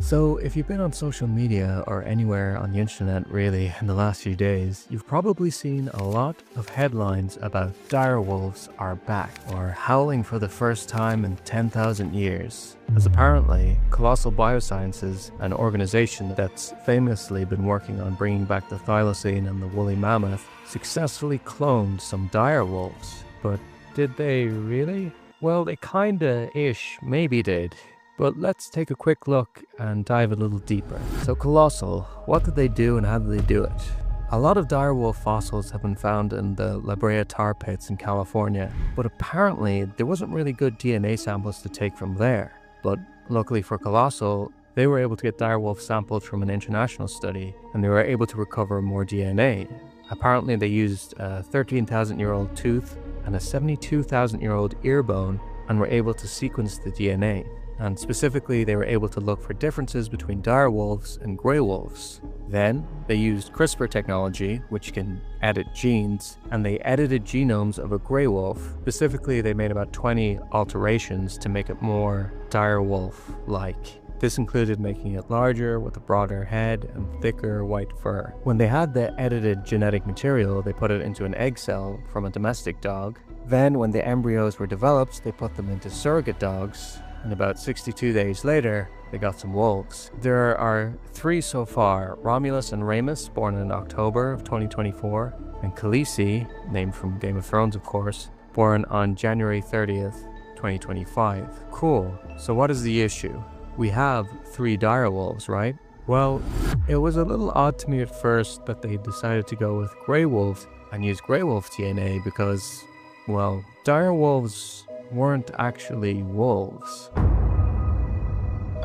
So, if you've been on social media or anywhere on the internet really in the last few days, you've probably seen a lot of headlines about dire wolves are back or howling for the first time in 10,000 years. As apparently, Colossal Biosciences, an organization that's famously been working on bringing back the thylacine and the woolly mammoth, successfully cloned some dire wolves. But did they really? Well, they kinda-ish maybe did. But let's take a quick look and dive a little deeper. So Colossal, what did they do and how did they do it? A lot of direwolf fossils have been found in the La Brea tar pits in California, but apparently there wasn't really good DNA samples to take from there. But luckily for Colossal, they were able to get direwolf samples from an international study, and they were able to recover more DNA. Apparently they used a 13,000-year-old tooth and a 72,000-year-old ear bone and were able to sequence the DNA. And specifically, they were able to look for differences between dire wolves and grey wolves. Then, they used CRISPR technology, which can edit genes, and they edited genomes of a grey wolf. Specifically, they made about 20 alterations to make it more dire wolf-like. This included making it larger, with a broader head and thicker white fur. When they had the edited genetic material, they put it into an egg cell from a domestic dog. Then, when the embryos were developed, they put them into surrogate dogs. And about 62 days later, they got some wolves. There are 3 so far: Romulus and Remus, born in October of 2024, and Khaleesi, named from Game of Thrones of course, born on January 30th, 2025. Cool. So what is the issue? We have 3 direwolves, right? Well, it was a little odd to me at first that they decided to go with grey wolves and use grey wolf DNA because, well, direwolves weren't actually wolves.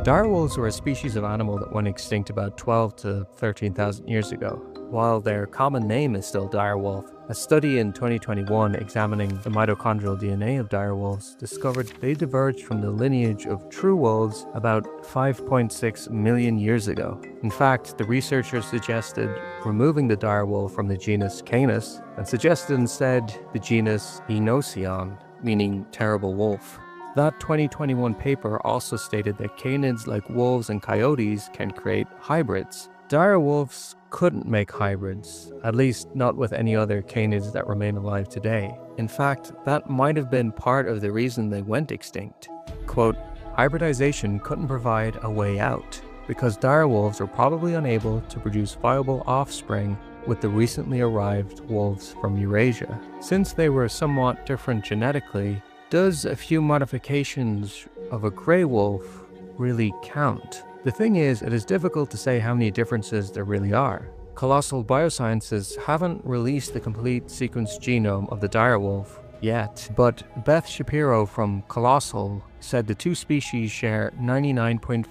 Direwolves were a species of animal that went extinct about 12 to 13,000 years ago. While their common name is still direwolf, a study in 2021 examining the mitochondrial DNA of direwolves discovered they diverged from the lineage of true wolves about 5.6 million years ago. In fact, the researchers suggested removing the direwolf from the genus Canis and suggested instead the genus Enoceon, meaning terrible wolf. That 2021 paper also stated that canids like wolves and coyotes can create hybrids. Direwolves couldn't make hybrids, at least not with any other canids that remain alive today. In fact, that might have been part of the reason they went extinct. Quote, hybridization couldn't provide a way out, because direwolves were probably unable to produce viable offspring with the recently arrived wolves from Eurasia. Since they were somewhat different genetically, does a few modifications of a grey wolf really count? The thing is, it is difficult to say how many differences there really are. Colossal Biosciences haven't released the complete sequenced genome of the direwolf yet, but Beth Shapiro from Colossal said the 2 species share 99.5%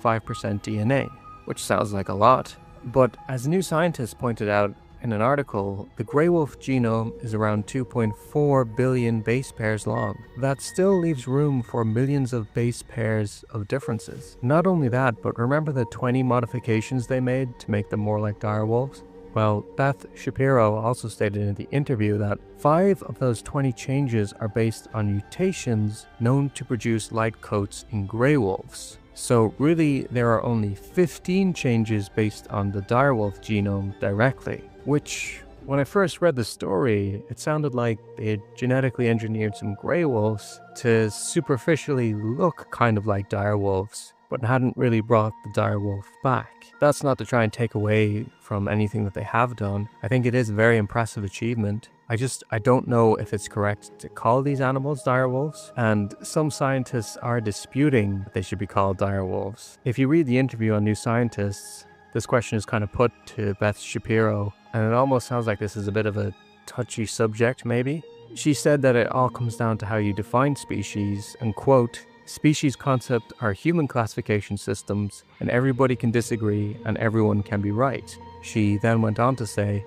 DNA, which sounds like a lot. But as New Scientist pointed out in an article, the grey wolf genome is around 2.4 billion base pairs long. That still leaves room for millions of base pairs of differences. Not only that, but remember the 20 modifications they made to make them more like direwolves? Well, Beth Shapiro also stated in the interview that 5 of those 20 changes are based on mutations known to produce light coats in grey wolves. So really, there are only 15 changes based on the direwolf genome directly. Which, when I first read the story, it sounded like they had genetically engineered some grey wolves to superficially look kind of like direwolves, but hadn't really brought the direwolf back. That's not to try and take away from anything that they have done. I think it is a very impressive achievement. I don't know if it's correct to call these animals direwolves, and some scientists are disputing that they should be called direwolves. If you read the interview on New Scientists, this question is kind of put to Beth Shapiro, and it almost sounds like this is a bit of a touchy subject, maybe. She said that it all comes down to how you define species, and quote, species concepts are human classification systems, and everybody can disagree, and everyone can be right. She then went on to say,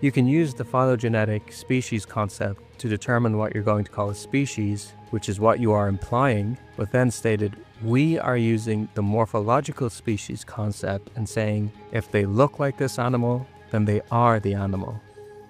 you can use the phylogenetic species concept to determine what you're going to call a species, which is what you are implying, but then stated, we are using the morphological species concept and saying, if they look like this animal, then they are the animal.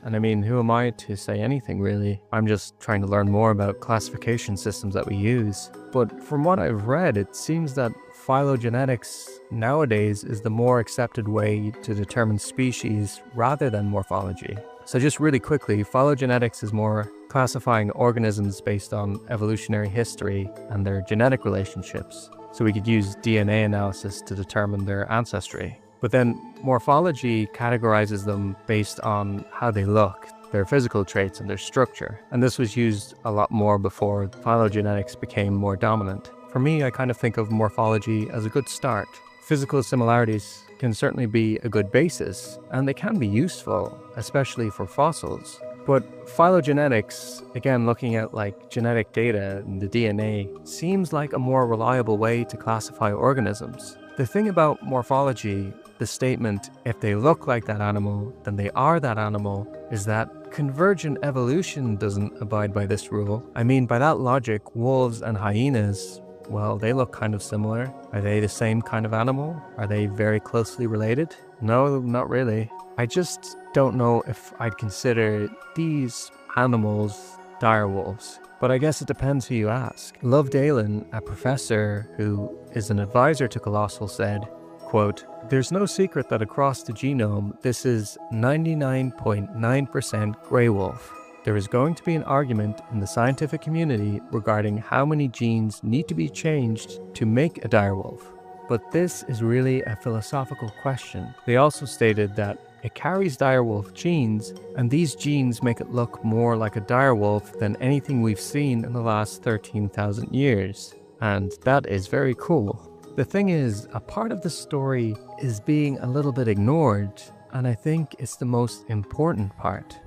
And I mean, who am I to say anything really? I'm just trying to learn more about classification systems that we use. But from what I've read, it seems that phylogenetics nowadays is the more accepted way to determine species rather than morphology. So just really quickly, phylogenetics is more classifying organisms based on evolutionary history and their genetic relationships. So we could use DNA analysis to determine their ancestry. But then morphology categorizes them based on how they look, their physical traits and their structure. And this was used a lot more before phylogenetics became more dominant. For me, I kind of think of morphology as a good start. Physical similarities can certainly be a good basis, and they can be useful, especially for fossils. But phylogenetics, again looking at like genetic data and the DNA, seems like a more reliable way to classify organisms. The thing about morphology, the statement, if they look like that animal, then they are that animal, is that convergent evolution doesn't abide by this rule. I mean, by that logic, wolves and hyenas, well, they look kind of similar. Are they the same kind of animal? Are they very closely related? No, not really. I just don't know if I'd consider these animals dire wolves. But I guess it depends who you ask. Love Dalen, a professor who is an advisor to Colossal, said, quote, "There's no secret that across the genome, this is 99.9% gray wolf. There is going to be an argument in the scientific community regarding how many genes need to be changed to make a direwolf. But this is really a philosophical question." They also stated that it carries direwolf genes, and these genes make it look more like a direwolf than anything we've seen in the last 13,000 years. And that is very cool. The thing is, a part of the story is being a little bit ignored, and I think it's the most important part.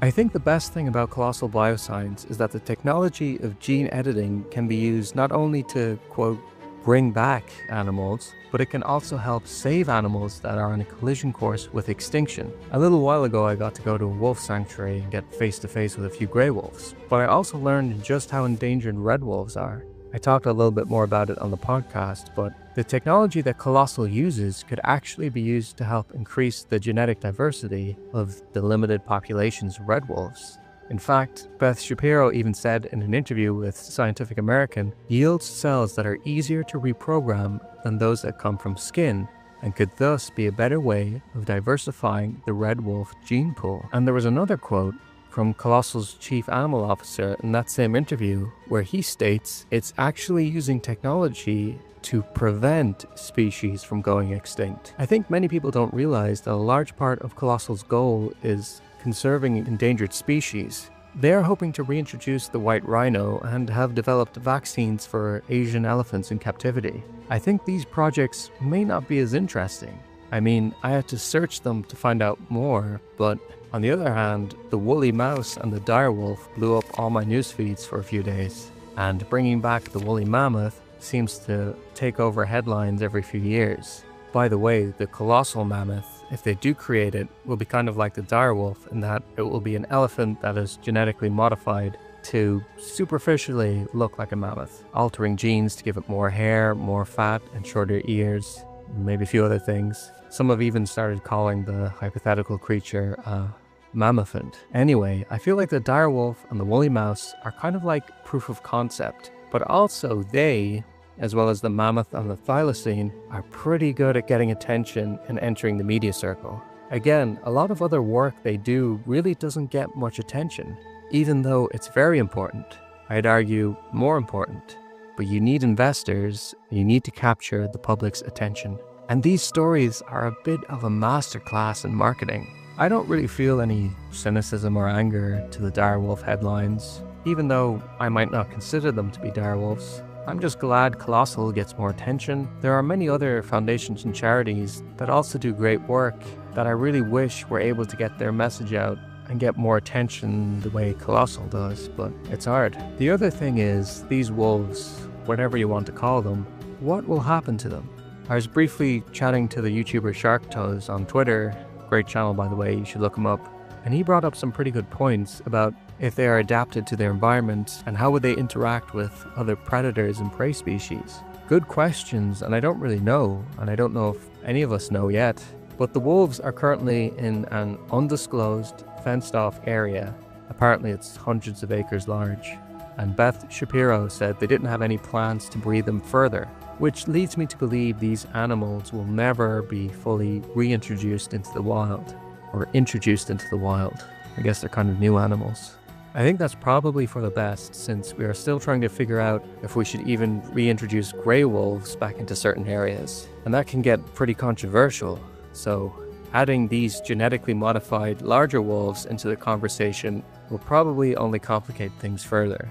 I think the best thing about Colossal Bioscience is that the technology of gene editing can be used not only to, quote, bring back animals, but it can also help save animals that are on a collision course with extinction. A little while ago, I got to go to a wolf sanctuary and get face to face with a few grey wolves, but I also learned just how endangered red wolves are. I talked a little bit more about it on the podcast, but the technology that Colossal uses could actually be used to help increase the genetic diversity of the limited populations of red wolves. In fact, Beth Shapiro even said in an interview with Scientific American, yields cells that are easier to reprogram than those that come from skin, and could thus be a better way of diversifying the red wolf gene pool. And there was another quote from Colossal's chief animal officer in that same interview where he states it's actually using technology to prevent species from going extinct. I think many people don't realize that a large part of Colossal's goal is conserving endangered species. They are hoping to reintroduce the white rhino and have developed vaccines for Asian elephants in captivity. I think these projects may not be as interesting. I mean, I had to search them to find out more, but on the other hand, the woolly mouse and the direwolf blew up all my news feeds for a few days, and bringing back the woolly mammoth seems to take over headlines every few years. By the way, the colossal mammoth, if they do create it, will be kind of like the direwolf in that it will be an elephant that is genetically modified to superficially look like a mammoth, altering genes to give it more hair, more fat, and shorter ears, maybe a few other things. Some have even started calling the hypothetical creature a mammothant. Anyway, I feel like the direwolf and the woolly mouse are kind of like proof of concept, but also they, as well as the mammoth and the thylacine, are pretty good at getting attention and entering the media circle. Again, a lot of other work they do really doesn't get much attention, even though it's very important. I'd argue more important. But you need investors, you need to capture the public's attention. And these stories are a bit of a masterclass in marketing. I don't really feel any cynicism or anger to the direwolf headlines, even though I might not consider them to be direwolves. I'm just glad Colossal gets more attention. There are many other foundations and charities that also do great work that I really wish were able to get their message out and get more attention the way Colossal does, but it's hard. The other thing is, these wolves, whatever you want to call them, what will happen to them? I was briefly chatting to the YouTuber Shark Toes on Twitter, great channel by the way, you should look him up, and he brought up some pretty good points about if they are adapted to their environment and how would they interact with other predators and prey species. Good questions, and I don't really know, and I don't know if any of us know yet, but the wolves are currently in an undisclosed, fenced off area. Apparently it's hundreds of acres large. And Beth Shapiro said they didn't have any plans to breed them further, which leads me to believe these animals will never be fully reintroduced into the wild, or introduced into the wild. I guess they're kind of new animals. I think that's probably for the best, since we are still trying to figure out if we should even reintroduce grey wolves back into certain areas. And that can get pretty controversial, so adding these genetically modified larger wolves into the conversation will probably only complicate things further.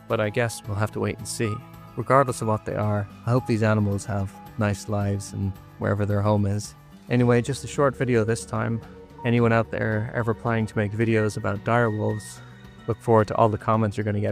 But I guess we'll have to wait and see. Regardless of what they are, I hope these animals have nice lives and wherever their home is. Anyway, just a short video this time. Anyone out there ever planning to make videos about dire wolves, look forward to all the comments you're going to get.